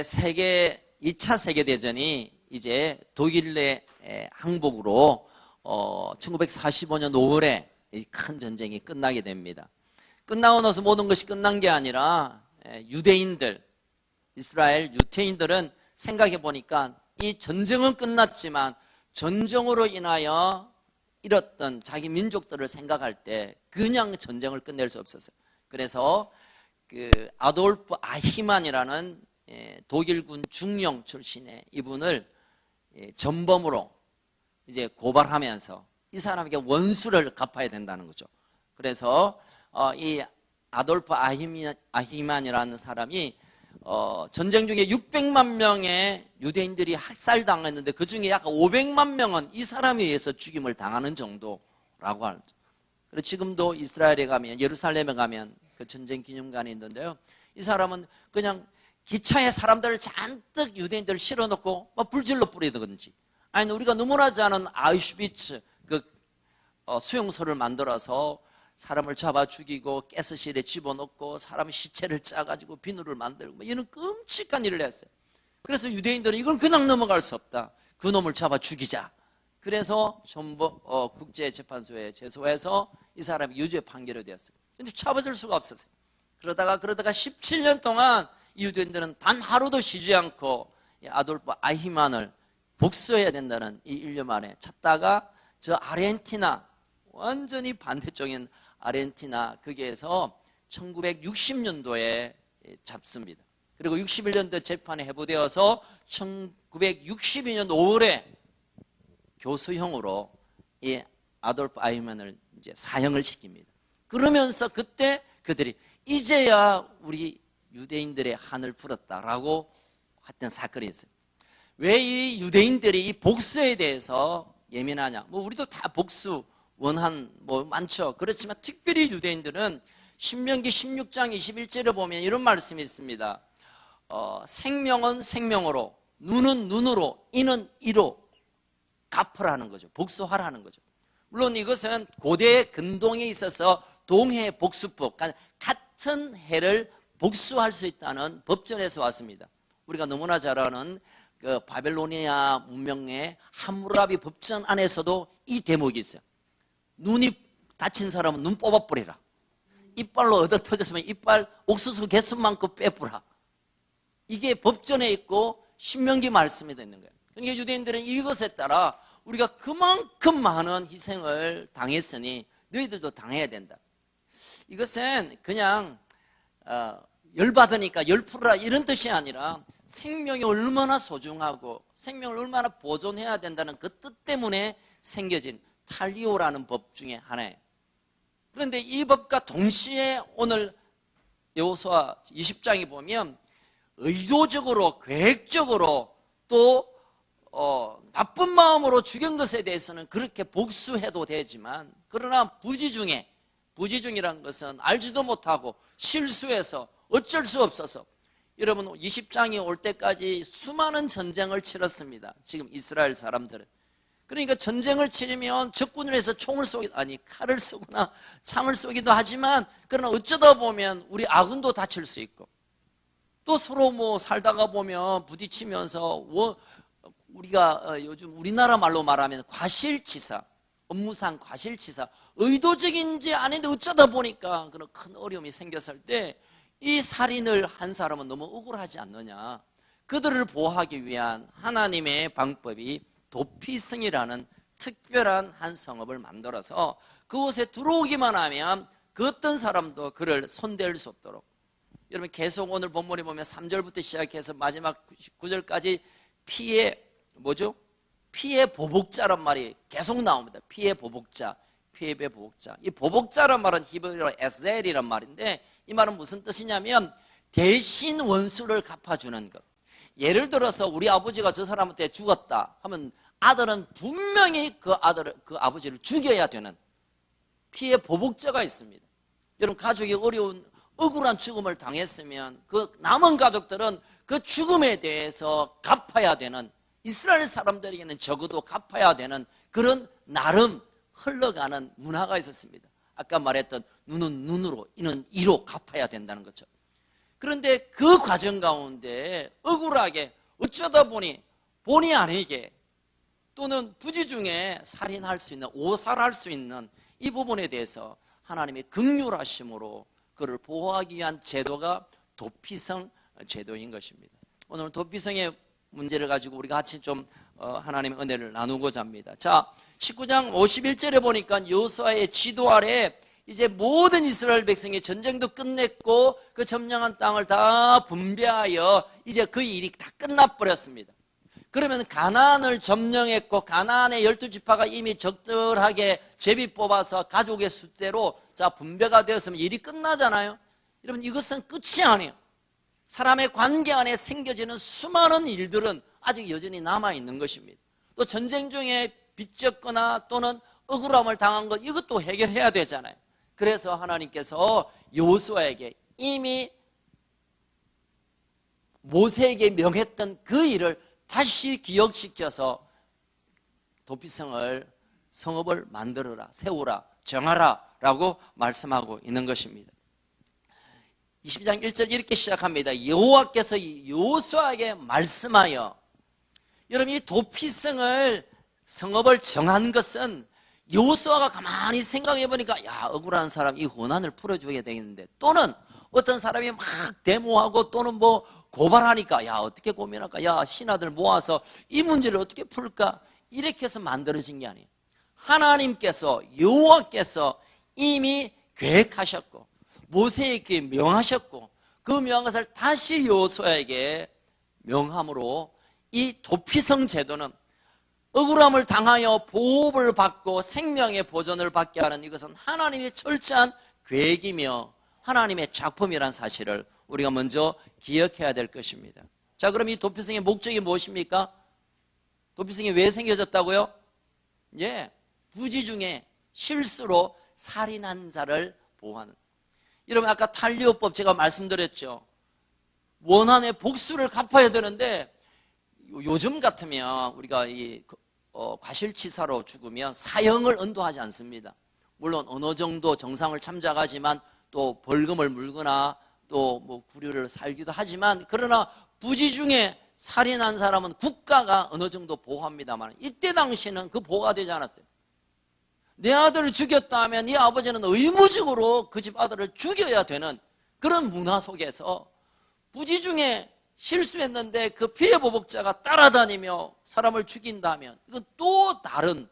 세계 2차 세계대전이 이제 독일 내 항복으로 1945년 5월에 이 큰 전쟁이 끝나게 됩니다. 끝나고 나서 모든 것이 끝난 게 아니라 유대인들, 이스라엘 유대인들은 생각해 보니까 이 전쟁은 끝났지만 전쟁으로 인하여 잃었던 자기 민족들을 생각할 때 그냥 전쟁을 끝낼 수 없었어요. 그래서 그 아돌프 아히만이라는 독일군 중령 출신의 이분을 전범으로 이제 고발하면서 이 사람에게 원수를 갚아야 된다는 거죠. 그래서 이 아돌프 아히만이라는 사람이 전쟁 중에 600만 명의 유대인들이 학살당했는데 그 중에 약 500만 명은 이 사람에 의해서 죽임을 당하는 정도라고 하죠. 그리고 지금도 이스라엘에 가면, 예루살렘에 가면 그 전쟁 기념관이 있는데요, 이 사람은 그냥 기차에 사람들을 잔뜩 유대인들을 실어놓고 막 불질러 뿌리든지, 아니 우리가 너무나 잘 아는 아우슈비츠 그 수용소를 만들어서 사람을 잡아 죽이고 가스실에 집어넣고 사람 시체를 짜가지고 비누를 만들고 뭐 이런 끔찍한 일을 했어요. 그래서 유대인들은 이건 그냥 넘어갈 수 없다, 그 놈을 잡아 죽이자. 그래서 국제재판소에 제소해서 이 사람이 유죄 판결이 되었어요. 근데 잡아줄 수가 없었어요. 그러다가 17년 동안 이 유대인들은 단 하루도 쉬지 않고 아돌프 아히만을 복수해야 된다는 이 일념 안에 찾다가 저 아르헨티나, 완전히 반대쪽인 아르헨티나 거기에서 1960년도에 잡습니다. 그리고 61년도 재판에 회부되어서 1962년 5월에 교수형으로 이 아돌프 아히만을 이제 사형을 시킵니다. 그러면서 그때 그들이 이제야 우리 유대인들의 한을 풀었다라고 했던 사건이 있어요. 왜 이 유대인들이 이 복수에 대해서 예민하냐? 뭐 우리도 다 복수 원한 뭐 많죠. 그렇지만 특별히 유대인들은 신명기 16장 21절에 보면 이런 말씀이 있습니다. 생명은 생명으로, 눈은 눈으로, 이는 이로 갚으라는 거죠. 복수하라는 거죠. 물론 이것은 고대 근동에 있어서 동해 복수법, 그러니까 같은 해를 복수할 수 있다는 법전에서 왔습니다. 우리가 너무나 잘 아는 그 바벨로니아 문명의 함무라비 법전 안에서도 이 대목이 있어요. 눈이 다친 사람은 눈 뽑아버리라. 이빨로 얻어 터졌으면 이빨 옥수수 개수만큼 빼뿌라. 이게 법전에 있고 신명기 말씀에 있는 거예요. 그러니까 유대인들은 이것에 따라 우리가 그만큼 많은 희생을 당했으니 너희들도 당해야 된다. 이것은 그냥 열받으니까 열풀어라 이런 뜻이 아니라 생명이 얼마나 소중하고 생명을 얼마나 보존해야 된다는 그 뜻 때문에 생겨진 탈리오라는 법 중에 하나예요. 그런데 이 법과 동시에 오늘 여호수아 20장에 보면 의도적으로 계획적으로 또 나쁜 마음으로 죽인 것에 대해서는 그렇게 복수해도 되지만, 그러나 부지중이라는 것은 알지도 못하고 실수해서 어쩔 수 없어서, 여러분 20장이 올 때까지 수많은 전쟁을 치렀습니다. 지금 이스라엘 사람들은. 그러니까 전쟁을 치르면 적군을 해서 칼을 쏘거나 창을 쏘기도 하지만, 그러나 어쩌다 보면 우리 아군도 다칠 수 있고, 또 서로 뭐 살다가 보면 부딪히면서 우리가 요즘 우리나라 말로 말하면 과실치사, 업무상 과실치사, 의도적인지 아닌데 어쩌다 보니까 그런 큰 어려움이 생겼을 때 이 살인을 한 사람은 너무 억울하지 않느냐. 그들을 보호하기 위한 하나님의 방법이 도피성이라는 특별한 한 성읍을 만들어서 그곳에 들어오기만 하면 그 어떤 사람도 그를 손댈 수 없도록. 여러분 계속 오늘 본문에 보면 3절부터 시작해서 마지막 9절까지 피해 보복자란 말이 계속 나옵니다. 피해 보복자. 이 보복자란 말은 히브리어로 에셀이란 말인데, 이 말은 무슨 뜻이냐면 대신 원수를 갚아주는 것. 예를 들어서 우리 아버지가 저 사람한테 죽었다 하면 아들은 분명히 그 아버지를 죽여야 되는 피해 보복자가 있습니다. 여러분 가족이 억울한 죽음을 당했으면 그 남은 가족들은 그 죽음에 대해서 갚아야 되는, 이스라엘 사람들에게는 적어도 갚아야 되는 그런 나름 흘러가는 문화가 있었습니다. 아까 말했던 눈은 눈으로, 이는 이로 갚아야 된다는 거죠. 그런데 그 과정 가운데 억울하게 어쩌다 보니 본의 아니게 또는 부지 중에 살인할 수 있는, 오살할 수 있는 이 부분에 대해서 하나님의 긍휼하심으로 그를 보호하기 위한 제도가 도피성 제도인 것입니다. 오늘 도피성의 문제를 가지고 우리가 같이 좀 하나님의 은혜를 나누고자 합니다. 자, 19장 51절에 보니까 여호수아의 지도 아래 이제 모든 이스라엘 백성이 전쟁도 끝냈고 그 점령한 땅을 다 분배하여 이제 그 일이 다 끝나버렸습니다. 그러면 가나안을 점령했고 가나안의 12지파가 이미 적절하게 제비 뽑아서 가족의 수대로 자 분배가 되었으면 일이 끝나잖아요. 여러분, 이것은 끝이 아니에요. 사람의 관계 안에 생겨지는 수많은 일들은 아직 여전히 남아있는 것입니다. 또 전쟁 중에 빚졌거나 또는 억울함을 당한 것, 이것도 해결해야 되잖아요. 그래서 하나님께서 여호수아에게 이미 모세에게 명했던 그 일을 다시 기억시켜서 도피성을, 성읍을 만들어라, 세우라, 정하라 라고 말씀하고 있는 것입니다. 22장 1절 이렇게 시작합니다. 여호와께서 여호수아에게 말씀하여. 여러분, 이 도피성을, 성읍을 정한 것은 여호수아가 가만히 생각해 보니까 야, 억울한 사람 이 고난을 풀어줘야 되겠는데, 또는 어떤 사람이 막 데모하고 또는 뭐 고발하니까 야, 어떻게 고민할까, 야, 신하들 모아서 이 문제를 어떻게 풀까, 이렇게 해서 만들어진 게 아니에요. 하나님께서, 여호와께서 이미 계획하셨고 모세에게 명하셨고 그 명한 것을 다시 여호수아에게 명함으로 이 도피성 제도는 억울함을 당하여 보호를 받고 생명의 보존을 받게 하는 이것은 하나님의 철저한 계획이며 하나님의 작품이라는 사실을 우리가 먼저 기억해야 될 것입니다. 자, 그럼 이 도피성의 목적이 무엇입니까? 도피성이 왜 생겨졌다고요? 예, 부지 중에 실수로 살인한 자를 보호하는. 여러분, 아까 탈리오법 제가 말씀드렸죠. 원한의 복수를 갚아야 되는데 요즘 같으면 우리가 이 과실치사로 죽으면 사형을 언도하지 않습니다. 물론 어느 정도 정상을 참작하지만 또 벌금을 물거나 또 뭐 구류를 살기도 하지만, 그러나 부지 중에 살인한 사람은 국가가 어느 정도 보호합니다만 이때 당시에는 그 보호가 되지 않았어요. 내 아들을 죽였다 하면 이 아버지는 의무적으로 그 집 아들을 죽여야 되는 그런 문화 속에서 부지 중에 실수했는데 그 피해 보복자가 따라다니며 사람을 죽인다면 이건 또 다른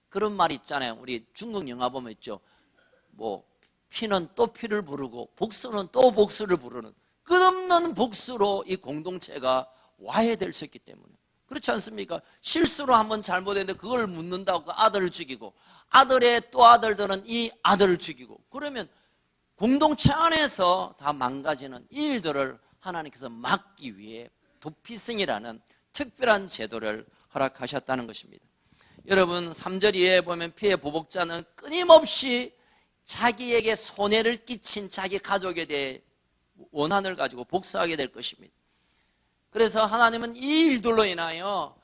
그런 말 있잖아요. 우리 중국 영화 보면 있죠. 뭐 피는 또 피를 부르고 복수는 또 복수를 부르는 끝없는 복수로 이 공동체가 와해될 수 있기 때문에. 그렇지 않습니까? 실수로 한번 잘못했는데 그걸 묻는다고 그 아들을 죽이고 아들의 또 아들들은 이 아들을 죽이고, 그러면 공동체 안에서 다 망가지는 이 일들을 하나님께서 막기 위해 도피성이라는 특별한 제도를 허락하셨다는 것입니다. 여러분, 3절 이하에 보면 피해 보복자는 끊임없이 자기에게 손해를 끼친 자기 가족에 대해 원한을 가지고 복수하게 될 것입니다. 그래서 하나님은 이 일들로 인하여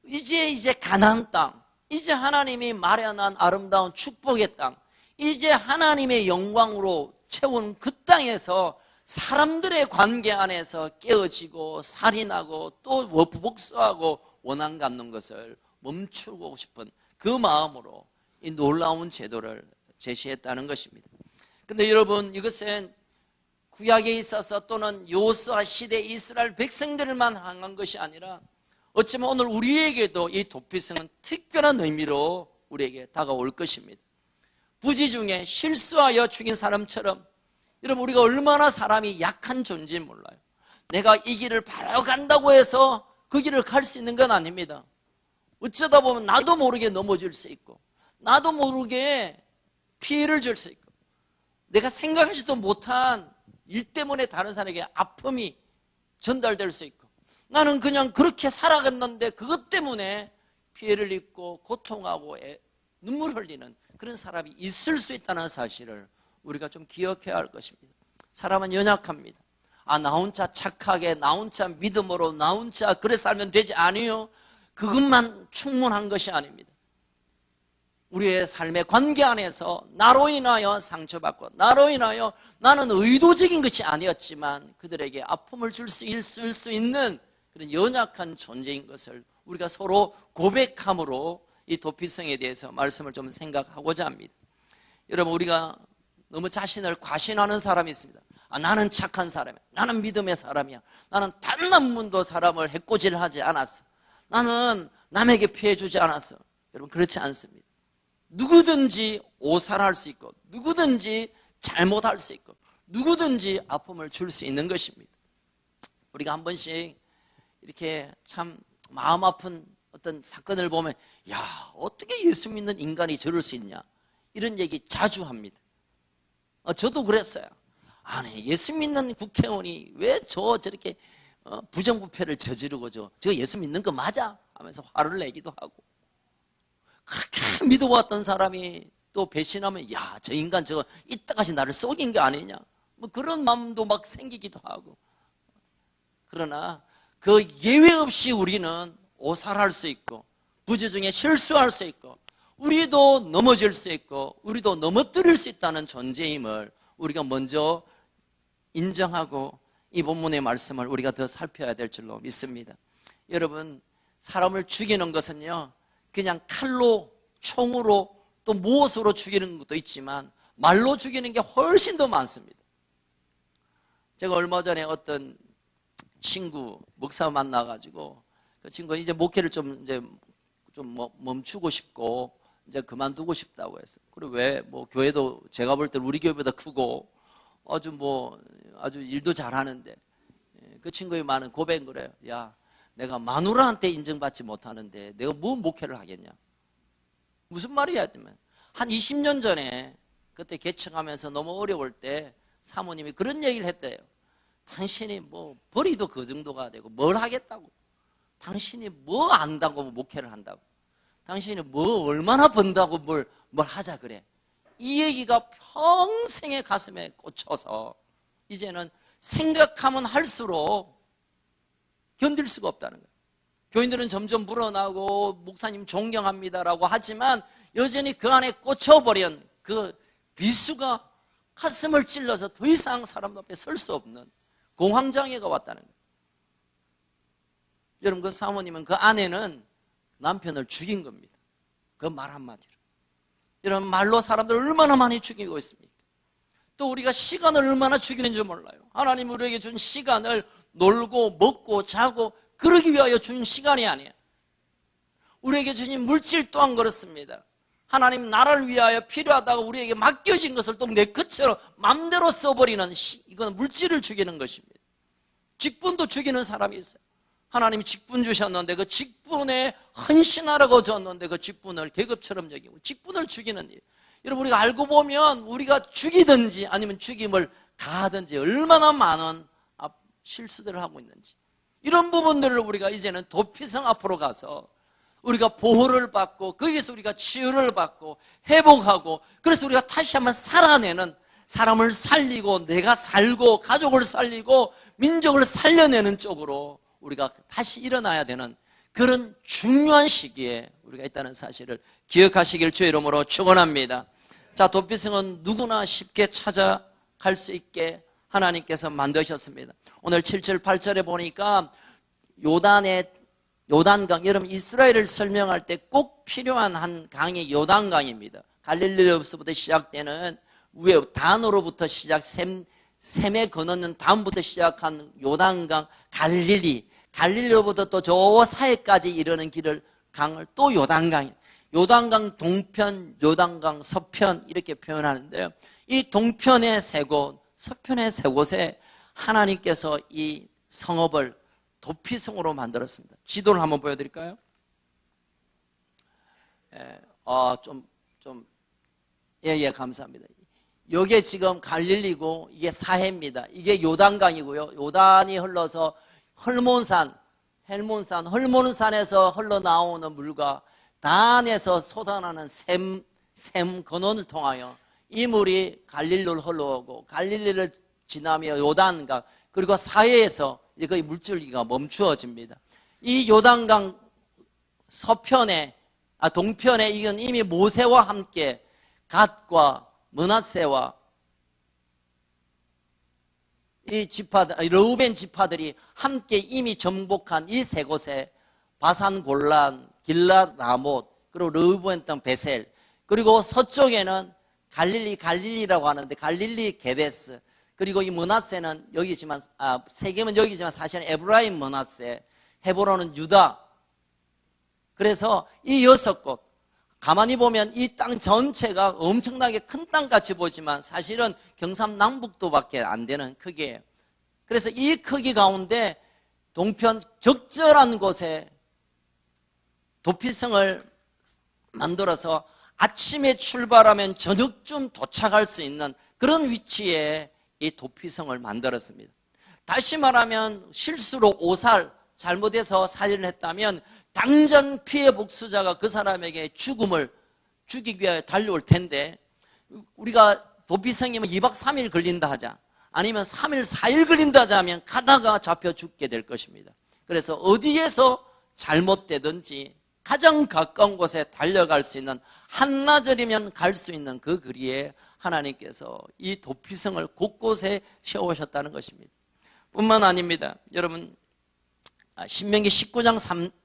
이제 가나안 땅, 이제 하나님이 마련한 아름다운 축복의 땅, 이제 하나님의 영광으로 채운 그 땅에서 사람들의 관계 안에서 깨어지고 살인하고 또 복수하고 원한 갖는 것을 멈추고 싶은 그 마음으로 이 놀라운 제도를 제시했다는 것입니다. 그런데 여러분, 이것은 구약에 있어서 또는 여호수아 시대 이스라엘 백성들만 향한 것이 아니라 어쩌면 오늘 우리에게도 이 도피성은 특별한 의미로 우리에게 다가올 것입니다. 부지 중에 실수하여 죽인 사람처럼, 여러분, 우리가 얼마나 사람이 약한 존재인지 몰라요. 내가 이 길을 바로 간다고 해서 그 길을 갈 수 있는 건 아닙니다. 어쩌다 보면 나도 모르게 넘어질 수 있고 나도 모르게 피해를 줄 수 있고 내가 생각하지도 못한 일 때문에 다른 사람에게 아픔이 전달될 수 있고, 나는 그냥 그렇게 살아갔는데 그것 때문에 피해를 입고 고통하고 눈물 흘리는 그런 사람이 있을 수 있다는 사실을 우리가 좀 기억해야 할 것입니다. 사람은 연약합니다. 나 혼자 착하게, 나 혼자 믿음으로, 나 혼자 그래 살면 되지, 아니요. 그것만 충분한 것이 아닙니다. 우리의 삶의 관계 안에서 나로 인하여 상처받고 나로 인하여 나는 의도적인 것이 아니었지만 그들에게 아픔을 줄 수 있는 그런 연약한 존재인 것을 우리가 서로 고백함으로 이 도피성에 대해서 말씀을 좀 생각하고자 합니다. 여러분, 우리가 너무 자신을 과신하는 사람이 있습니다. 나는 착한 사람이야. 나는 믿음의 사람이야. 나는 단 한 번도 사람을 해코지를 않았어. 나는 남에게 피해 주지 않았어. 여러분, 그렇지 않습니다. 누구든지 오살할 수 있고 누구든지 잘못할 수 있고 누구든지 아픔을 줄 수 있는 것입니다. 우리가 한 번씩 이렇게 참 마음 아픈 어떤 사건을 보면 야, 어떻게 예수 믿는 인간이 저럴 수 있냐, 이런 얘기 자주 합니다. 저도 그랬어요. 아니, 예수 믿는 국회의원이 왜 저렇게 부정부패를 저지르고 저 예수 믿는 거 맞아? 하면서 화를 내기도 하고, 그렇게 믿어왔던 사람이 또 배신하면 야, 저 인간 저거 이따까지 나를 속인 게 아니냐, 뭐 그런 마음도 막 생기기도 하고. 그러나 그 예외 없이 우리는 오살할 수 있고 부재 중에 실수할 수 있고 우리도 넘어질 수 있고 우리도 넘어뜨릴 수 있다는 존재임을 우리가 먼저 인정하고 이 본문의 말씀을 우리가 더 살펴야 될 줄로 믿습니다. 여러분, 사람을 죽이는 것은요, 그냥 칼로, 총으로, 또 무엇으로 죽이는 것도 있지만 말로 죽이는 게 훨씬 더 많습니다. 제가 얼마 전에 어떤 친구 목사 만나가지고 그 친구가 이제 목회를 좀 멈추고 싶고 이제 그만두고 싶다고 했어요. 그리고 왜? 뭐 교회도 제가 볼 때 우리 교회보다 크고 아주 일도 잘하는데, 그 친구의 많은 고백은 그래요. 야, 내가 마누라한테 인정받지 못하는데 내가 뭐 목회를 하겠냐? 무슨 말이야? 한 20년 전에 그때 개척하면서 너무 어려울 때 사모님이 그런 얘기를 했대요. 당신이 뭐 벌이도 그 정도가 되고 뭘 하겠다고? 당신이 뭐 안다고 목회를 한다고? 당신이 뭐 얼마나 번다고 뭘 하자 그래? 이 얘기가 평생의 가슴에 꽂혀서 이제는 생각하면 할수록 견딜 수가 없다는 거예요. 교인들은 점점 물어나고 목사님 존경합니다라고 하지만 여전히 그 안에 꽂혀버린 그 비수가 가슴을 찔러서 더 이상 사람 앞에 설 수 없는 공황장애가 왔다는 거예요. 여러분, 그 사모님은, 그 아내는 남편을 죽인 겁니다. 그 말 한마디로. 여러분, 말로 사람들 얼마나 많이 죽이고 있습니까? 또 우리가 시간을 얼마나 죽이는지 몰라요. 하나님 우리에게 준 시간을 놀고 먹고 자고 그러기 위하여 준 시간이 아니에요. 우리에게 주신 물질 또한 그렇습니다. 하나님 나라를 위하여 필요하다고 우리에게 맡겨진 것을 또 내 것처럼 마음대로 써버리는, 이건 물질을 죽이는 것입니다. 직분도 죽이는 사람이 있어요. 하나님이 직분 주셨는데 그 직분에 헌신하라고 줬는데 그 직분을 계급처럼 여기고 직분을 죽이는 일. 여러분, 우리가 알고 보면 우리가 죽이든지 아니면 죽임을 가하든지 얼마나 많은 실수들을 하고 있는지, 이런 부분들을 우리가 이제는 도피성 앞으로 가서 우리가 보호를 받고 거기에서 우리가 치유를 받고 회복하고, 그래서 우리가 다시 한번 살아내는, 사람을 살리고 내가 살고 가족을 살리고 민족을 살려내는 쪽으로 우리가 다시 일어나야 되는 그런 중요한 시기에 우리가 있다는 사실을 기억하시길 주의 이름으로 축원합니다. 자, 도피성은 누구나 쉽게 찾아갈 수 있게 하나님께서 만드셨습니다. 오늘 7절 8절에 보니까 요단강, 여러분 이스라엘을 설명할 때 꼭 필요한 한 강이 요단강입니다. 갈릴리로부터 시작되는, 위에 단으로부터 시작, 샘에 건너는 다음부터 시작한 요단강, 갈릴리로부터 또 저 사이까지 이르는 길을, 강을 또 요단강, 요단강 동편, 요단강 서편 이렇게 표현하는데요. 이 동편의 세 곳, 서편의 세 곳에 하나님께서 이 성읍을 도피성으로 만들었습니다. 지도를 한번 보여드릴까요? 감사합니다. 이게 지금 갈릴리고 이게 사해입니다. 이게 요단강이고요. 요단이 흘러서 헐몬산에서 흘러나오는 물과 단에서 솟아나는 샘 근원을 통하여 이 물이 갈릴리로 흘러오고, 갈릴리를 지나며 요단강, 그리고 사해에서 거의 물줄기가 멈추어집니다. 이 요단강 동편에 이건 이미 모세와 함께 갓과 므낫세와 이 지파들, 르우벤 지파들이 함께 이미 정복한 이 세 곳에 바산 골란, 길랏 라못, 그리고 르우벤 땅 베셀, 그리고 서쪽에는 갈릴리라고 하는데 갈릴리 게데스, 그리고 이 므낫세는 여기지만 세겜은 여기지만 사실은 에브라임 므낫세, 헤브론은 유다. 그래서 이 6곳 가만히 보면 이 땅 전체가 엄청나게 큰 땅같이 보지만 사실은 경상남북도밖에 안 되는 크기예요. 그래서 이 크기 가운데 동편 적절한 곳에 도피성을 만들어서 아침에 출발하면 저녁쯤 도착할 수 있는 그런 위치에 이 도피성을 만들었습니다. 다시 말하면 실수로 오살 잘못해서 살인을 했다면 당장 피해 복수자가 그 사람에게 죽음을 죽이기 위해 달려올 텐데, 우리가 도피성이면 2박 3일 걸린다 하자, 아니면 3일 4일 걸린다 하자 하면 가다가 잡혀 죽게 될 것입니다. 그래서 어디에서 잘못되든지 가장 가까운 곳에 달려갈 수 있는, 한나절이면 갈 수 있는 그 거리에 하나님께서 이 도피성을 곳곳에 세우셨다는 것입니다. 뿐만 아닙니다. 여러분, 신명기 19장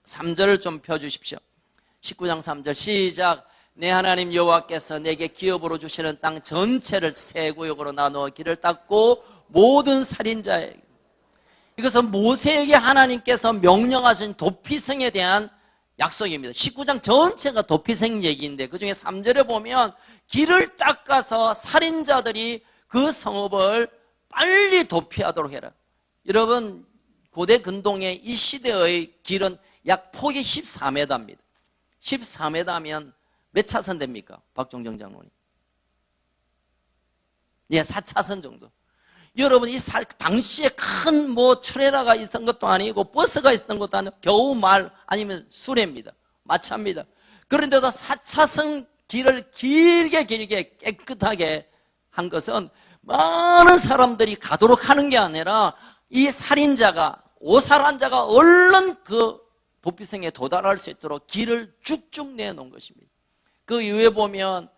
3절을 좀 펴주십시오. 19장 3절 시작. 내 하나님 여호와께서 내게 기업으로 주시는 땅 전체를 세 구역으로 나누어 길을 닦고 모든 살인자에게, 이것은 모세에게 하나님께서 명령하신 도피성에 대한 약속입니다. 19장 전체가 도피성 얘기인데 그중에 3절에 보면 길을 닦아서 살인자들이 그 성읍을 빨리 도피하도록 해라. 여러분, 고대 근동의 이 시대의 길은 약 폭이 14m입니다. 14m면 몇 차선 됩니까? 박종정 장로님. 예, 4차선 정도. 여러분, 당시에 큰 트레라가 있던 것도 아니고 버스가 있었던 것도 아니고 겨우 말 아니면 수레입니다. 마차입니다. 그런데도 4차선 길을 길게 깨끗하게 한 것은 많은 사람들이 가도록 하는 게 아니라 이 살인자가, 오살한 자가 얼른 그 도피성에 도달할 수 있도록 길을 쭉쭉 내놓은 것입니다. 그 이후에 보면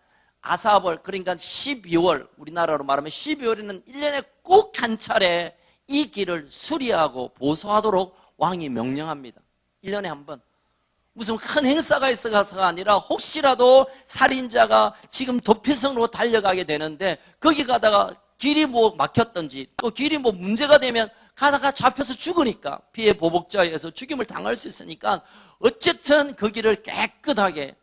아사벌, 그러니까 12월, 우리나라로 말하면 12월에는 1년에 꼭 한 차례 이 길을 수리하고 보수하도록 왕이 명령합니다. 1년에 한 번. 무슨 큰 행사가 있어서가 아니라 혹시라도 살인자가 지금 도피성으로 달려가게 되는데 거기 가다가 길이 막혔든지 또 길이 문제가 되면 가다가 잡혀서 죽으니까 피해 보복자에 의해서 죽임을 당할 수 있으니까 어쨌든 그 길을 깨끗하게,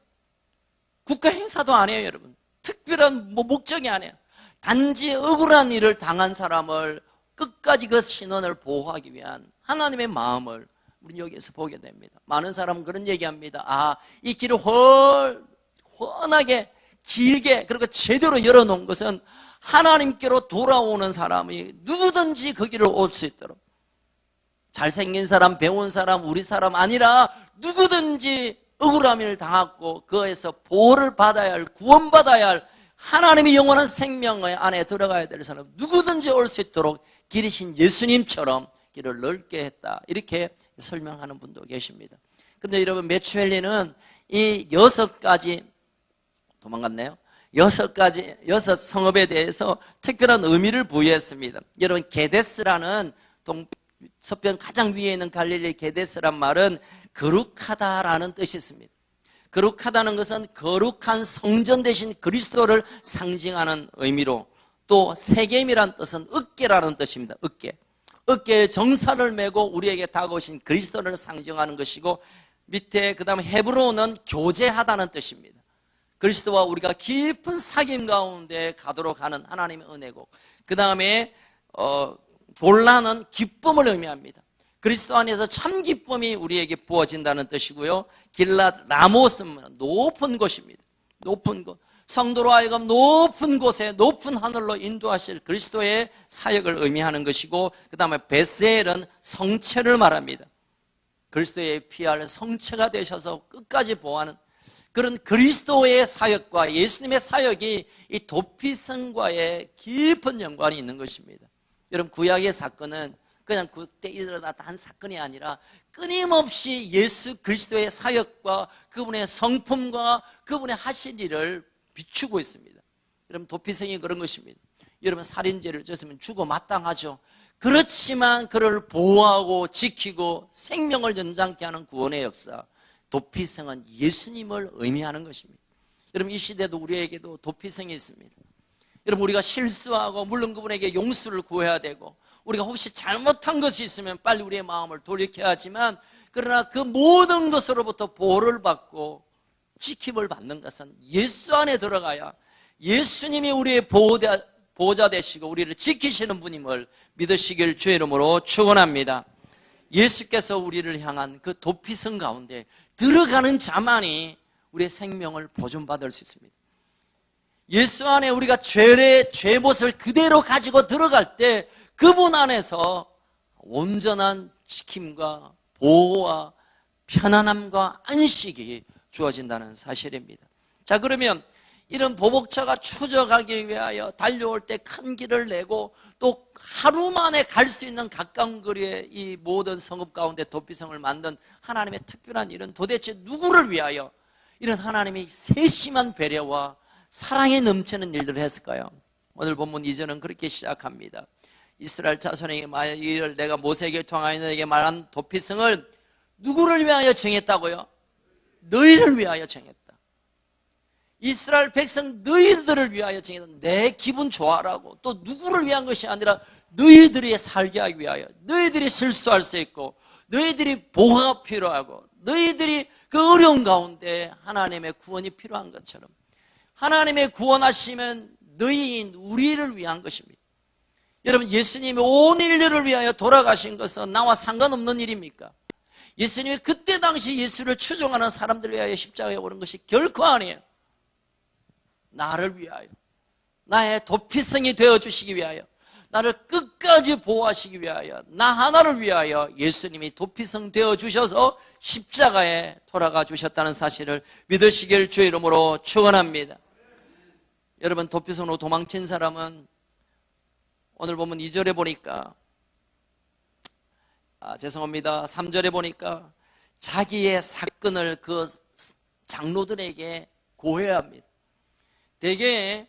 국가 행사도 안 해요, 여러분. 특별한 목적이 아니에요. 단지 억울한 일을 당한 사람을 끝까지 그 신원을 보호하기 위한 하나님의 마음을 우리 여기에서 보게 됩니다. 많은 사람은 그런 얘기합니다. 이 길을 훤하게 길게 그리고 제대로 열어놓은 것은 하나님께로 돌아오는 사람이 누구든지 그 길을 올 수 있도록, 잘생긴 사람, 배운 사람, 우리 사람 아니라 누구든지 억울한 일을 당하고 그에서 보호를 받아야 할, 구원받아야 할 하나님의 영원한 생명의 안에 들어가야 될 사람 누구든지 올 수 있도록 길이신 예수님처럼 길을 넓게 했다, 이렇게 설명하는 분도 계십니다. 근데 여러분, 메추엘리는 이 6가지, 도망갔네요. 6 성읍에 대해서 특별한 의미를 부여했습니다. 여러분, 게데스라는 서편 가장 위에 있는 갈릴리 게데스란 말은 거룩하다라는 뜻이 있습니다. 거룩하다는 것은 거룩한 성전 대신 그리스도를 상징하는 의미로, 또 세겜이라는 뜻은 어깨라는 뜻입니다. 어깨에 정사를 메고 우리에게 다가오신 그리스도를 상징하는 것이고, 밑에 그 다음에 헤브론은 교제하다는 뜻입니다. 그리스도와 우리가 깊은 사귐 가운데 가도록 하는 하나님의 은혜고, 그 다음에 골라는 기쁨을 의미합니다. 그리스도 안에서 참 기쁨이 우리에게 부어진다는 뜻이고요. 길랏 라못은 높은 곳입니다. 높은 곳. 성도로 하여금 높은 곳에, 높은 하늘로 인도하실 그리스도의 사역을 의미하는 것이고, 그 다음에 베셀은 성체를 말합니다. 그리스도의 피할 성체가 되셔서 끝까지 보호하는 그런 그리스도의 사역과 예수님의 사역이 이 도피성과의 깊은 연관이 있는 것입니다. 여러분, 구약의 사건은 그냥 그때 일어났다 한 사건이 아니라 끊임없이 예수 그리스도의 사역과 그분의 성품과 그분의 하신 일을 비추고 있습니다. 여러분, 도피성이 그런 것입니다. 여러분, 살인죄를 졌으면 죽어 마땅하죠. 그렇지만 그를 보호하고 지키고 생명을 연장케 하는 구원의 역사, 도피성은 예수님을 의미하는 것입니다. 여러분, 이 시대도 우리에게도 도피성이 있습니다. 여러분, 우리가 실수하고 물론 그분에게 용서를 구해야 되고, 우리가 혹시 잘못한 것이 있으면 빨리 우리의 마음을 돌이켜야 하지만, 그러나 그 모든 것으로부터 보호를 받고 지킴을 받는 것은 예수 안에 들어가야 예수님이 우리의 보호자 되시고 우리를 지키시는 분임을 믿으시길 주의 이름으로 축원합니다. 예수께서 우리를 향한 그 도피성 가운데 들어가는 자만이 우리의 생명을 보존받을 수 있습니다. 예수 안에 우리가 죄의 모습을 그대로 가지고 들어갈 때 그분 안에서 온전한 지킴과 보호와 편안함과 안식이 주어진다는 사실입니다. 자, 그러면 이런 보복자가 추적하기 위하여 달려올 때 큰 길을 내고 또 하루 만에 갈 수 있는 가까운 거리에 이 모든 성읍 가운데 도피성을 만든 하나님의 특별한 일은 도대체 누구를 위하여 이런 하나님의 세심한 배려와 사랑에 넘치는 일들을 했을까요? 오늘 본문 2절은 그렇게 시작합니다. 이스라엘 자손에게 이를 내가 모세에게 통하여 너에게 말한 도피성을 누구를 위하여 정했다고요? 너희를 위하여 정했다. 이스라엘 백성 너희들을 위하여 정했다. 내 기분 좋아라고. 또 누구를 위한 것이 아니라 너희들이 살게 하기 위하여, 너희들이 실수할 수 있고 너희들이 보호가 필요하고 너희들이 그 어려운 가운데 하나님의 구원이 필요한 것처럼 하나님의 구원하시면 너희인 우리를 위한 것입니다. 여러분, 예수님이 온 인류를 위하여 돌아가신 것은 나와 상관없는 일입니까? 예수님이 그때 당시 예수를 추종하는 사람들을 위하여 십자가에 오른 것이 결코 아니에요. 나를 위하여, 나의 도피성이 되어주시기 위하여, 나를 끝까지 보호하시기 위하여, 나 하나를 위하여 예수님이 도피성 되어주셔서 십자가에 돌아가 주셨다는 사실을 믿으시길 주의 이름으로 축원합니다. 여러분, 도피성으로 도망친 사람은 오늘 보면 2절에 보니까 죄송합니다. 3절에 보니까 자기의 사건을 그 장로들에게 고해합니다. 대개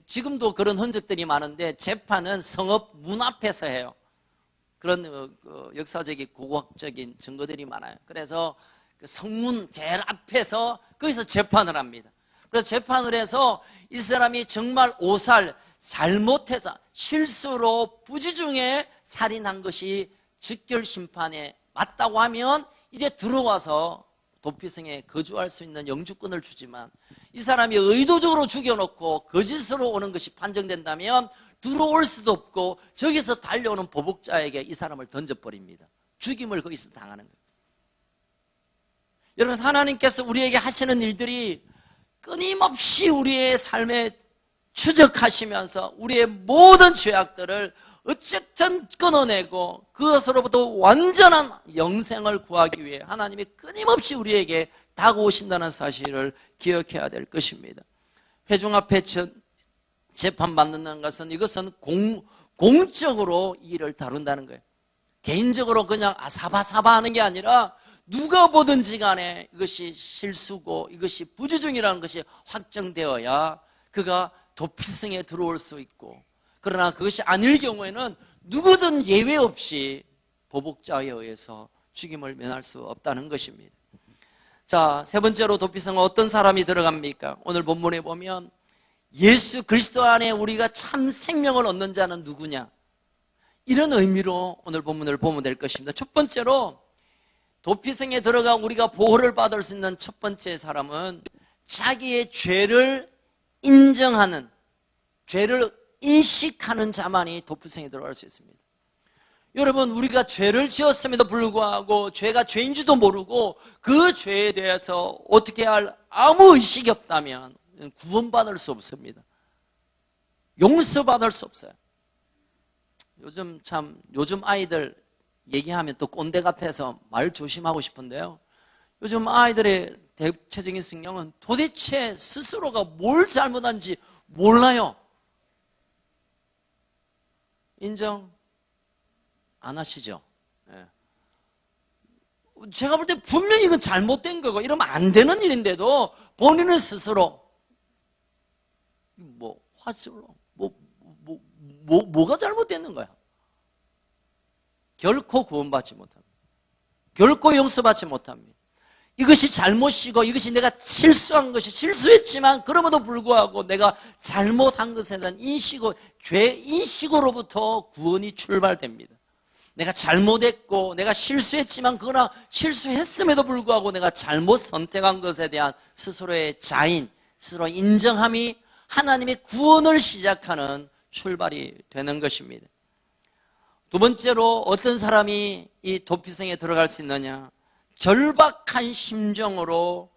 지금도 그런 흔적들이 많은데 재판은 성읍 문 앞에서 해요. 그런 역사적인 고고학적인 증거들이 많아요. 그래서 그 성문 제일 앞에서 거기서 재판을 합니다. 그래서 재판을 해서 이 사람이 정말 오살 잘못해서 실수로 부지 중에 살인한 것이 즉결 심판에 맞다고 하면 이제 들어와서 도피성에 거주할 수 있는 영주권을 주지만, 이 사람이 의도적으로 죽여놓고 거짓으로 오는 것이 판정된다면 들어올 수도 없고 저기서 달려오는 보복자에게 이 사람을 던져버립니다. 죽임을 거기서 당하는 거예요. 여러분, 하나님께서 우리에게 하시는 일들이 끊임없이 우리의 삶에 추적하시면서 우리의 모든 죄악들을 어쨌든 끊어내고 그것으로부터 완전한 영생을 구하기 위해 하나님이 끊임없이 우리에게 다가오신다는 사실을 기억해야 될 것입니다. 회중 앞에 재판받는 것은 이것은 공적으로 이 일을 다룬다는 거예요. 개인적으로 그냥 아사바사바 하는 게 아니라 누가 보든지 간에 이것이 실수고 이것이 부주중이라는 것이 확정되어야 그가 도피성에 들어올 수 있고, 그러나 그것이 아닐 경우에는 누구든 예외 없이 보복자에 의해서 죽임을 면할 수 없다는 것입니다. 자, 세 번째로 도피성은 어떤 사람이 들어갑니까? 오늘 본문에 보면 예수 그리스도 안에 우리가 참 생명을 얻는 자는 누구냐? 이런 의미로 오늘 본문을 보면 될 것입니다. 첫 번째로 도피성에 들어가 우리가 보호를 받을 수 있는 첫 번째 사람은 자기의 죄를 인정하는, 죄를 인식하는 자만이 도피성에 들어갈 수 있습니다. 여러분, 우리가 죄를 지었음에도 불구하고 죄가 죄인지도 모르고 그 죄에 대해서 어떻게 할 아무 의식이 없다면 구원받을 수 없습니다. 용서받을 수 없어요. 요즘 아이들 얘기하면 또 꼰대 같아서 말 조심하고 싶은데요, 요즘 아이들의 대체적인 성향은 도대체 스스로가 뭘 잘못한지 몰라요. 인정? 안 하시죠? 예. 제가 볼 때 분명히 이건 잘못된 거고 이러면 안 되는 일인데도 본인은 스스로 뭐가 잘못됐는 거야? 결코 구원받지 못합니다. 결코 용서받지 못합니다. 이것이 잘못이고 이것이 내가 실수한 것이 실수했지만 그럼에도 불구하고 내가 잘못한 것에 대한 인식으로, 죄 인식으로부터 구원이 출발됩니다. 내가 잘못했고 내가 실수했지만 그러나 실수했음에도 불구하고 내가 잘못 선택한 것에 대한 스스로의 자인, 스스로의 인정함이 하나님의 구원을 시작하는 출발이 되는 것입니다. 두 번째로 어떤 사람이 이 도피성에 들어갈 수 있느냐? 절박한 심정으로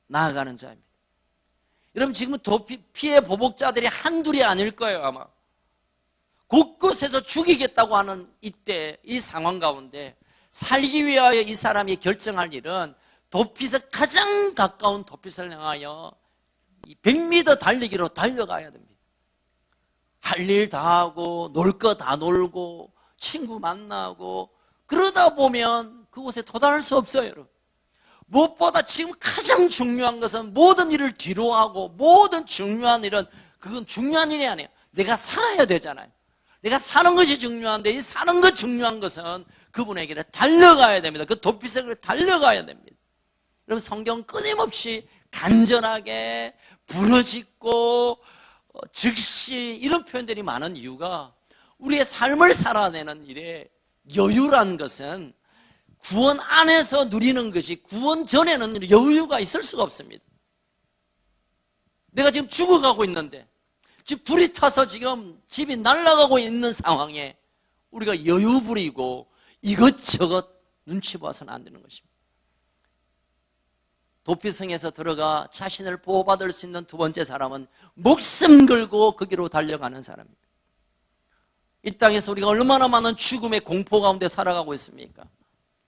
나아가는 자입니다. 여러분 지금 피해 보복자들이 한둘이 아닐 거예요. 아마 곳곳에서 죽이겠다고 하는 이때 이 상황 가운데 살기 위하여 이 사람이 결정할 일은 도피성, 가장 가까운 도피성을 향하여 100m 달리기로 달려가야 됩니다. 할 일 다 하고 놀 거 다 놀고 친구 만나고 그러다 보면 그곳에 도달할 수 없어요. 여러분. 무엇보다 지금 가장 중요한 것은 모든 일을 뒤로 하고 모든 중요한 일은 그건 중요한 일이 아니에요. 내가 살아야 되잖아요. 내가 사는 것이 중요한데 이 사는 것 중요한 것은 그분에게 달려가야 됩니다. 그 도피성을 달려가야 됩니다. 여러분 성경 끊임없이 간절하게 부르짖고 즉시 이런 표현들이 많은 이유가 우리의 삶을 살아내는 일에 여유란 것은 구원 안에서 누리는 것이 구원 전에는 여유가 있을 수가 없습니다. 내가 지금 죽어가고 있는데 지금 불이 타서 지금 집이 날아가고 있는 상황에 우리가 여유 부리고 이것저것 눈치 봐서는 안 되는 것입니다. 도피성에서 들어가 자신을 보호받을 수 있는 두 번째 사람은 목숨 걸고 거기로 달려가는 사람입니다. 이 땅에서 우리가 얼마나 많은 죽음의 공포 가운데 살아가고 있습니까?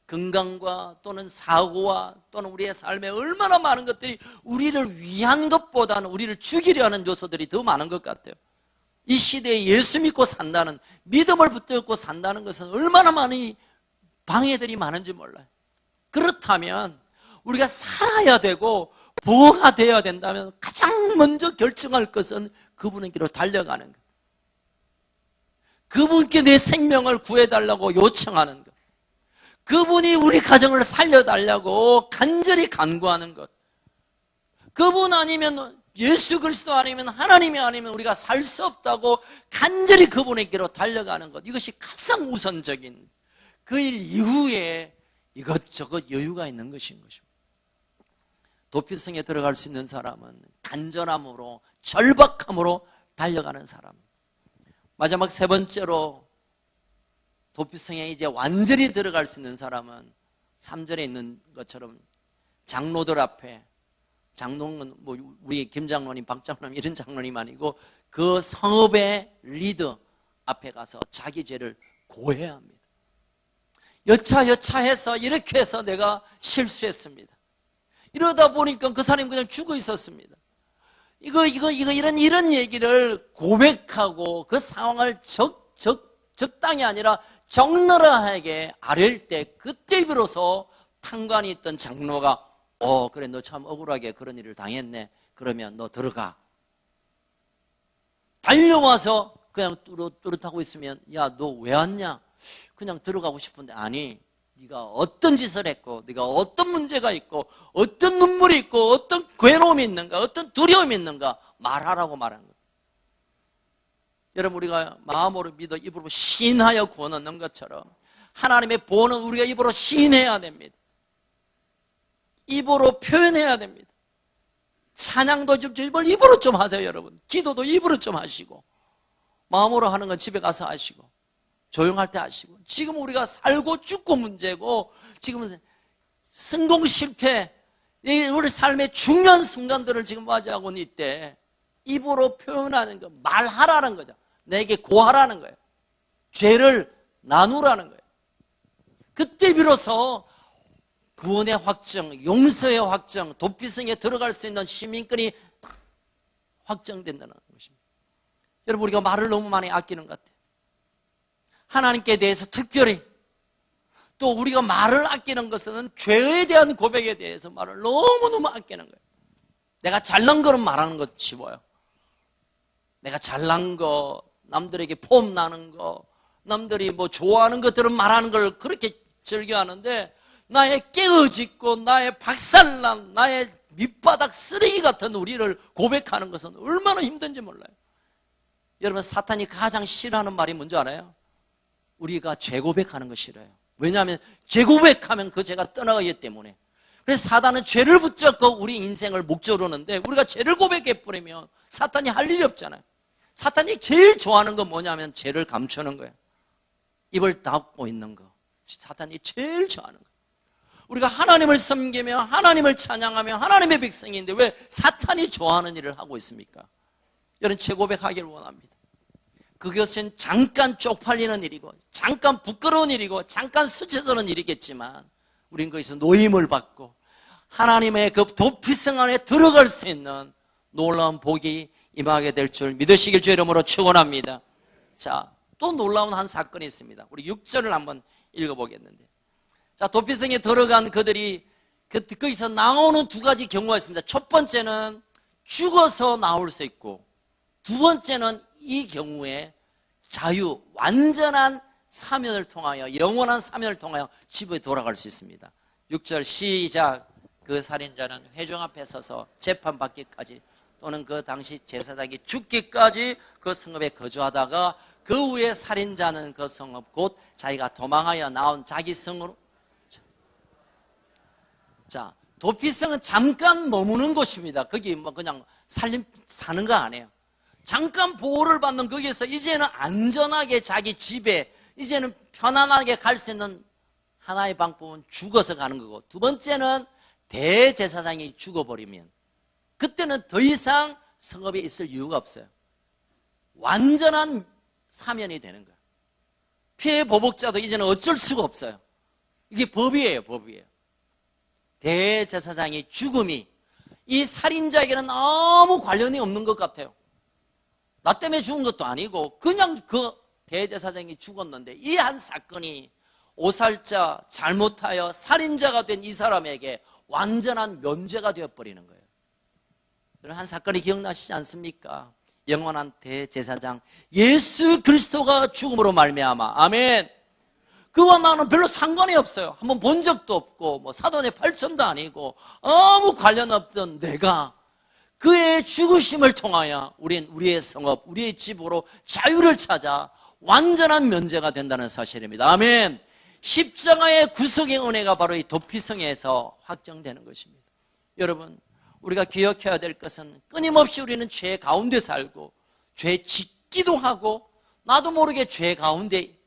건강과 또는 사고와 또는 우리의 삶에 얼마나 많은 것들이 우리를 위한 것보다는 우리를 죽이려 하는 요소들이 더 많은 것 같아요. 이 시대에 예수 믿고 산다는, 믿음을 붙들고 산다는 것은 얼마나 많은 방해들이 많은지 몰라요. 그렇다면 우리가 살아야 되고 보호가 되어야 된다면 가장 먼저 결정할 것은 그분에게로 달려가는 것, 그분께 내 생명을 구해달라고 요청하는 것, 그분이 우리 가정을 살려달라고 간절히 간구하는 것, 그분 아니면 예수 그리스도 아니면 하나님이 아니면 우리가 살 수 없다고 간절히 그분에게로 달려가는 것, 이것이 가장 우선적인 그 일 이후에 이것저것 여유가 있는 것인 것입니다. 도피성에 들어갈 수 있는 사람은 간절함으로 절박함으로 달려가는 사람. 마지막 세 번째로 도피성에 이제 완전히 들어갈 수 있는 사람은 3절에 있는 것처럼 장로들 앞에, 장로는 뭐 우리 김 장로님, 박 장로님 이런 장로님 아니고 그 성읍의 리더 앞에 가서 자기 죄를 고해야 합니다. 여차여차해서 이렇게 해서 내가 실수했습니다. 이러다 보니까 그 사람이 그냥 죽어 있었습니다. 이런 얘기를 고백하고 그 상황을 적당히 아니라 적나라하게 아뢰일 때 그때 비로소 판관이 있던 장로가 그래 너 참 억울하게 그런 일을 당했네. 그러면 너 들어가. 달려와서 그냥 뚜렷하고 있으면 야 너 왜 왔냐? 그냥 들어가고 싶은데 아니 네가 어떤 짓을 했고 네가 어떤 문제가 있고 어떤 눈물이 있고 어떤 괴로움이 있는가 어떤 두려움이 있는가 말하라고 말한 거예요. 여러분 우리가 마음으로 믿어 입으로 시인하여 구원 얻는 것처럼 하나님의 보호는 우리가 입으로 시인해야 됩니다. 입으로 표현해야 됩니다. 찬양도 좀 입으로 좀 하세요. 여러분 기도도 입으로 좀 하시고 마음으로 하는 건 집에 가서 하시고 조용할 때 하시고 지금 우리가 살고 죽고 문제고 지금은 성공 실패 우리 삶의 중요한 순간들을 지금 맞이하고 있는 이때 입으로 표현하는 거 말하라는 거죠. 내게 고하라는 거예요. 죄를 나누라는 거예요. 그때 비로소 구원의 확정, 용서의 확정, 도피성에 들어갈 수 있는 시민권이 확정된다는 것입니다. 여러분 우리가 말을 너무 많이 아끼는 것 같아요. 하나님께 대해서 특별히, 또 우리가 말을 아끼는 것은 죄에 대한 고백에 대해서 말을 너무너무 아끼는 거예요. 내가 잘난 거는 말하는 것 쉬워요. 내가 잘난 거, 남들에게 폼 나는 거, 남들이 뭐 좋아하는 것들은 말하는 걸 그렇게 즐겨하는데, 나의 깨어짓고 나의 박살난 나의 밑바닥 쓰레기 같은 우리를 고백하는 것은 얼마나 힘든지 몰라요. 여러분, 사탄이 가장 싫어하는 말이 뭔지 알아요? 우리가 죄 고백하는 거 싫어요. 왜냐하면 죄 고백하면 그 죄가 떠나가기 때문에. 그래서 사단은 죄를 붙잡고 우리 인생을 목조르는데, 우리가 죄를 고백해 버리면 사탄이 할 일이 없잖아요. 사탄이 제일 좋아하는 건 뭐냐면 죄를 감추는 거예요. 입을 닫고 있는 거. 사탄이 제일 좋아하는 거예요. 우리가 하나님을 섬기며 하나님을 찬양하며 하나님의 백성인데 왜 사탄이 좋아하는 일을 하고 있습니까? 여러분, 죄 고백하기를 원합니다. 그것은 잠깐 쪽팔리는 일이고 잠깐 부끄러운 일이고 잠깐 스쳐서는 일이겠지만, 우린 거기서 노임을 받고 하나님의 그 도피성 안에 들어갈 수 있는 놀라운 복이 임하게 될 줄 믿으시길 주의 이름으로 축원합니다. 자, 또 놀라운 한 사건이 있습니다. 우리 6절을 한번 읽어보겠는데, 자, 도피성에 들어간 그들이 거기서 나오는 두 가지 경우가 있습니다. 첫 번째는 죽어서 나올 수 있고, 두 번째는 이 경우에 자유, 완전한 사면을 통하여, 영원한 사면을 통하여 집에 돌아갈 수 있습니다. 6절 시작. 그 살인자는 회중 앞에 서서 재판받기까지, 또는 그 당시 제사장이 죽기까지 그 성읍에 거주하다가, 그 후에 살인자는 그 성읍 곧 자기가 도망하여 나온 자기 성으로. 자, 도피성은 잠깐 머무는 곳입니다. 거기 뭐 그냥 사는 거 아니에요. 잠깐 보호를 받는 거기에서 이제는 안전하게 자기 집에, 이제는 편안하게 갈 수 있는 하나의 방법은 죽어서 가는 거고, 두 번째는 대제사장이 죽어버리면 그때는 더 이상 성읍에 있을 이유가 없어요. 완전한 사면이 되는 거예요. 피해 보복자도 이제는 어쩔 수가 없어요. 이게 법이에요, 법이에요. 대제사장의 죽음이 이 살인자에게는 아무 관련이 없는 것 같아요. 나 때문에 죽은 것도 아니고 그냥 그 대제사장이 죽었는데, 이 한 사건이 오살자, 잘못하여 살인자가 된 이 사람에게 완전한 면죄가 되어버리는 거예요. 그런 한 사건이 기억나시지 않습니까? 영원한 대제사장 예수 그리스도가 죽음으로 말미암아, 아멘, 그와 나는 별로 상관이 없어요. 한번 본 적도 없고 뭐 사돈의 팔촌도 아니고 아무 관련 없던 내가 그의 죽으심을 통하여 우리의 성읍, 우리의 집으로 자유를 찾아 완전한 면죄가 된다는 사실입니다. 아멘. 십자가의 구속의 은혜가 바로 이 도피성에서 확정되는 것입니다. 여러분, 우리가 기억해야 될 것은 끊임없이 우리는 죄 가운데 살고 죄 짓기도 하고 나도 모르게 죄 가운데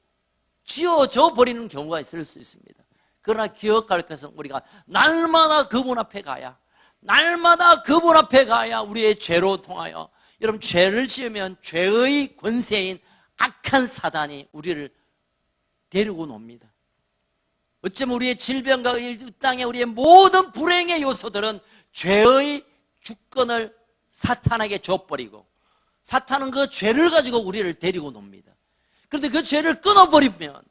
지어져 버리는 경우가 있을 수 있습니다. 그러나 기억할 것은 우리가 날마다 그분 앞에 가야, 날마다 그분 앞에 가야 우리의 죄로 통하여, 여러분, 죄를 지으면 죄의 권세인 악한 사단이 우리를 데리고 놉니다. 어쩌면 우리의 질병과 이 땅에 우리의 모든 불행의 요소들은 죄의 주권을 사탄에게 줘버리고, 사탄은 그 죄를 가지고 우리를 데리고 놉니다. 그런데 그 죄를 끊어버리면,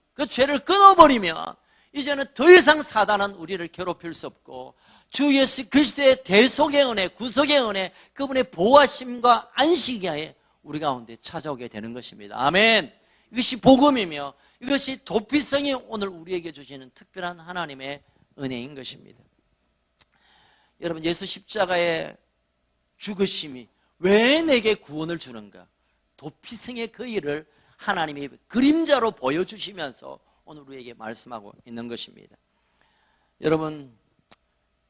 이제는 더 이상 사단은 우리를 괴롭힐 수 없고, 주 예수 그리스도의 대속의 은혜, 구속의 은혜, 그분의 보호하심과 안식이 우리 가운데 찾아오게 되는 것입니다. 아멘. 이것이 복음이며 이것이 도피성이 오늘 우리에게 주시는 특별한 하나님의 은혜인 것입니다. 여러분, 예수 십자가의 죽으심이 왜 내게 구원을 주는가? 도피성의 그 일을 하나님이 그림자로 보여주시면서 오늘 우리에게 말씀하고 있는 것입니다. 여러분,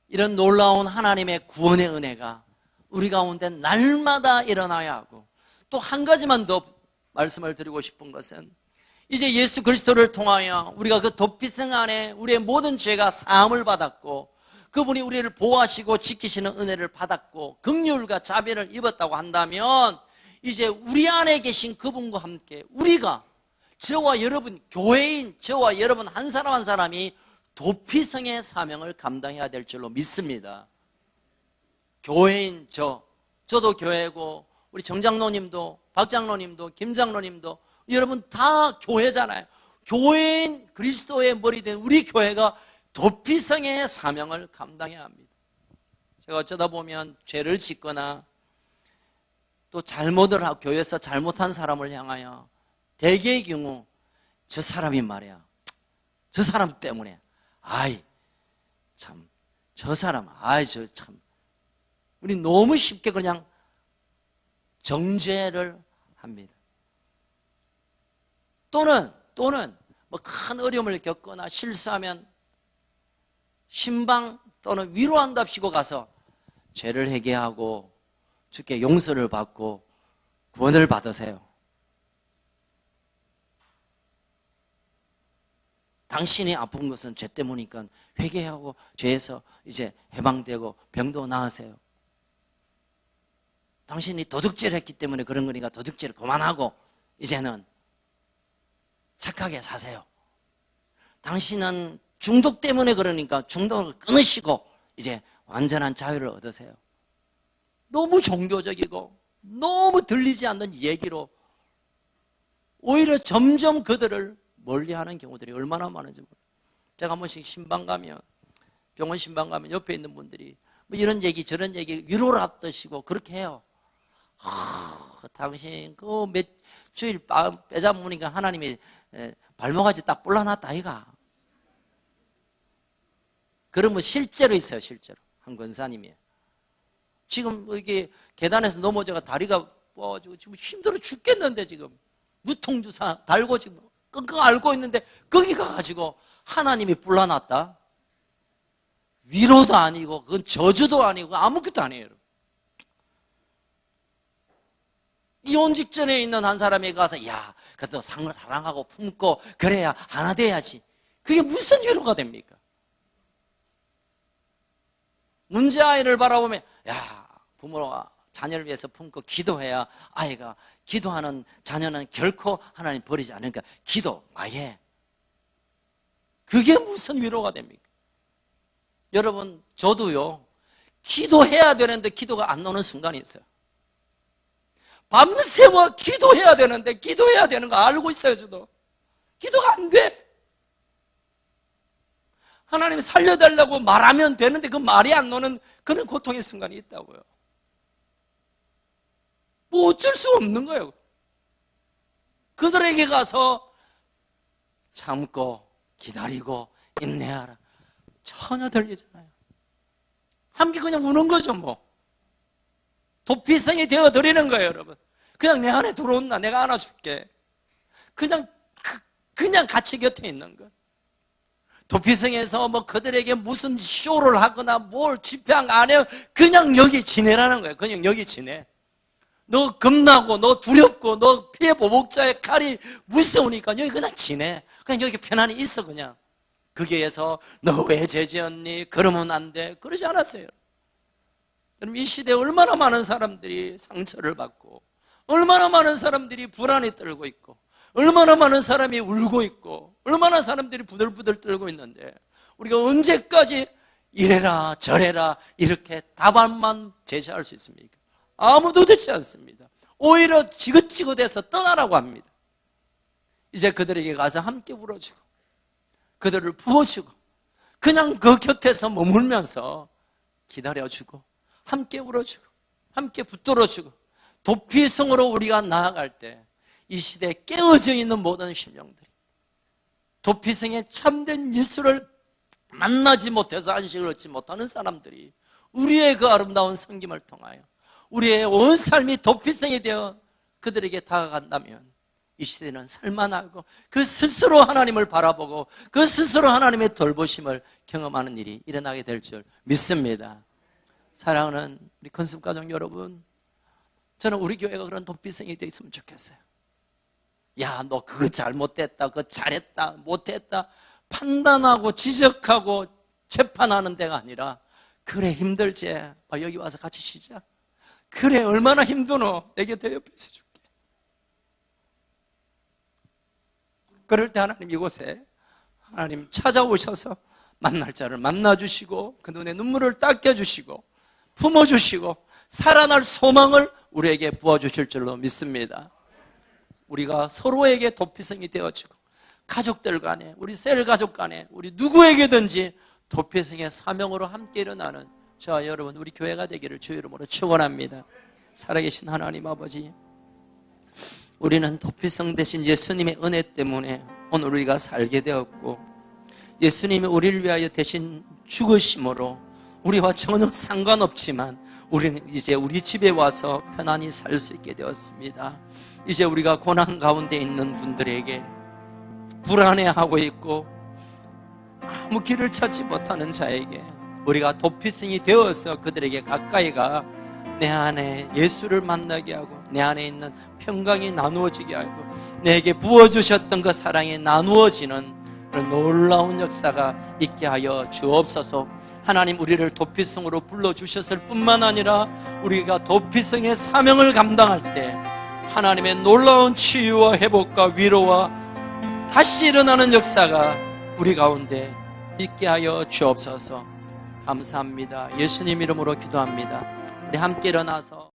이런 놀라운 하나님의 구원의 은혜가 우리 가운데 날마다 일어나야 하고, 또 한 가지만 더 말씀을 드리고 싶은 것은, 이제 예수 그리스도를 통하여 우리가 그 도피성 안에 우리의 모든 죄가 사함을 받았고, 그분이 우리를 보호하시고 지키시는 은혜를 받았고 긍휼과 자비를 입었다고 한다면, 이제 우리 안에 계신 그분과 함께 우리가, 저와 여러분, 교회인 저와 여러분 한 사람 한 사람이 도피성의 사명을 감당해야 될 줄로 믿습니다. 교회인 저도 교회고, 우리 정장로님도, 박장로님도, 김장로님도, 여러분 다 교회잖아요. 교회인 그리스도의 머리 된 우리 교회가 도피성의 사명을 감당해야 합니다. 제가 어쩌다 보면 죄를 짓거나 또 잘못을 하고 교회에서 잘못한 사람을 향하여 대개의 경우 저 사람이 말이야, 저 사람 때문에 참 저 사람 저 참 우리 너무 쉽게 그냥 정죄를 합니다. 또는 뭐 큰 어려움을 겪거나 실수하면 신방 또는 위로한답시고 가서 죄를 회개하고 주께 용서를 받고 구원을 받으세요. 당신이 아픈 것은 죄 때문이니까 회개하고 죄에서 이제 해방되고 병도 나으세요. 당신이 도둑질을 했기 때문에 그런 거니까 도둑질을 그만하고 이제는 착하게 사세요. 당신은 중독 때문에 그러니까 중독을 끊으시고 이제 완전한 자유를 얻으세요. 너무 종교적이고 너무 들리지 않는 얘기로 오히려 점점 그들을 멀리하는 경우들이 얼마나 많은지 몰라요. 제가 한 번씩 신방 가면, 병원 신방 가면 옆에 있는 분들이 뭐 이런 얘기 저런 얘기 위로를 합드시고 그렇게 해요. 당신 그 몇 주일 빼잡으니까 하나님이 발목까지 딱 불러놨다 아이가. 그러면 실제로 있어요. 실제로 한 권사님이에요. 지금 이게 계단에서 넘어져가 다리가 뻗어지고 지금 힘들어 죽겠는데 지금 무통주사 달고 지금 끙끙 앓고 있는데 거기 가가지고 하나님이 불러놨다. 위로도 아니고 그건 저주도 아니고 아무것도 아니에요. 이혼 직전에 있는 한 사람에게 가서 야 그래도 사랑하고 품고 그래야 하나 돼야지. 그게 무슨 위로가 됩니까? 문제아이를 바라보면 야 부모가 자녀를 위해서 품고 기도해야 아이가 기도하는 자녀는 결코 하나님 버리지 않으니까 기도 아예 그게 무슨 위로가 됩니까? 여러분 저도요 기도해야 되는데 기도가 안 나오는 순간이 있어요. 밤새워 기도해야 되는데 기도해야 되는 거 알고 있어요. 저도 기도가 안 돼. 하나님 살려달라고 말하면 되는데 그 말이 안 나오는 그런 고통의 순간이 있다고요. 뭐 어쩔 수 없는 거예요. 그들에게 가서 참고 기다리고 인내하라. 전혀 들리잖아요. 함께 그냥 우는 거죠 뭐. 도피성이 되어드리는 거예요 여러분. 그냥 내 안에 들어온다. 내가 안아줄게. 그냥 같이 곁에 있는 거. 도피성에서 뭐 그들에게 무슨 쇼를 하거나 뭘 집회한 거 안 해요. 그냥 여기 지내라는 거예요. 그냥 여기 지내. 너 겁나고 너 두렵고 너 피해 보복자의 칼이 무서우니까 여기 그냥 지내. 그냥 여기 편안히 있어 그냥. 거기에서 너 왜 죄지었니? 그러면 안 돼. 그러지 않았어요. 여러분 이 시대에 얼마나 많은 사람들이 상처를 받고 얼마나 많은 사람들이 불안에 떨고 있고 얼마나 많은 사람이 울고 있고 얼마나 사람들이 부들부들 떨고 있는데 우리가 언제까지 이래라 저래라 이렇게 답안만 제시할 수 있습니까? 아무도 듣지 않습니다. 오히려 지긋지긋해서 떠나라고 합니다. 이제 그들에게 가서 함께 울어주고 그들을 부어주고 그냥 그 곁에서 머물면서 기다려주고 함께 울어주고 함께 붙들어주고 도피성으로 우리가 나아갈 때 이 시대에 깨어져 있는 모든 심령들이 도피성의 참된 예수를 만나지 못해서 안식을 얻지 못하는 사람들이 우리의 그 아름다운 섬김을 통하여 우리의 온 삶이 도피성이 되어 그들에게 다가간다면 이 시대는 살만하고 그 스스로 하나님을 바라보고 그 스스로 하나님의 돌보심을 경험하는 일이 일어나게 될 줄 믿습니다. 사랑하는 우리 컨습가족 여러분, 저는 우리 교회가 그런 도피성이 되어 있으면 좋겠어요. 야, 너 그거 잘못됐다, 그거 잘했다, 못했다 판단하고 지적하고 재판하는 데가 아니라 그래 힘들지? 여기 와서 같이 쉬자. 그래 얼마나 힘드노? 내 곁에 옆에 있어줄게. 그럴 때 하나님 이곳에 하나님 찾아오셔서 만날 자를 만나주시고 그 눈에 눈물을 닦여주시고 품어주시고 살아날 소망을 우리에게 부어주실 줄로 믿습니다. 우리가 서로에게 도피성이 되어지고 가족들 간에, 우리 셀 가족 간에, 우리 누구에게든지 도피성의 사명으로 함께 일어나는 저와 여러분, 우리 교회가 되기를 주의 이름으로 축원합니다. 살아계신 하나님 아버지, 우리는 도피성 대신 예수님의 은혜 때문에 오늘 우리가 살게 되었고, 예수님이 우리를 위하여 대신 죽으심으로 우리와 전혀 상관없지만 우리는 이제 우리 집에 와서 편안히 살 수 있게 되었습니다. 이제 우리가 고난 가운데 있는 분들에게, 불안해하고 있고 아무 길을 찾지 못하는 자에게 우리가 도피성이 되어서 그들에게 가까이 가 내 안에 예수를 만나게 하고 내 안에 있는 평강이 나누어지게 하고 내게 부어주셨던 그 사랑이 나누어지는 그런 놀라운 역사가 있게 하여 주옵소서. 하나님, 우리를 도피성으로 불러주셨을 뿐만 아니라 우리가 도피성의 사명을 감당할 때 하나님의 놀라운 치유와 회복과 위로와 다시 일어나는 역사가 우리 가운데 있게 하여 주옵소서. 감사합니다. 예수님 이름으로 기도합니다. 우리 함께 일어나서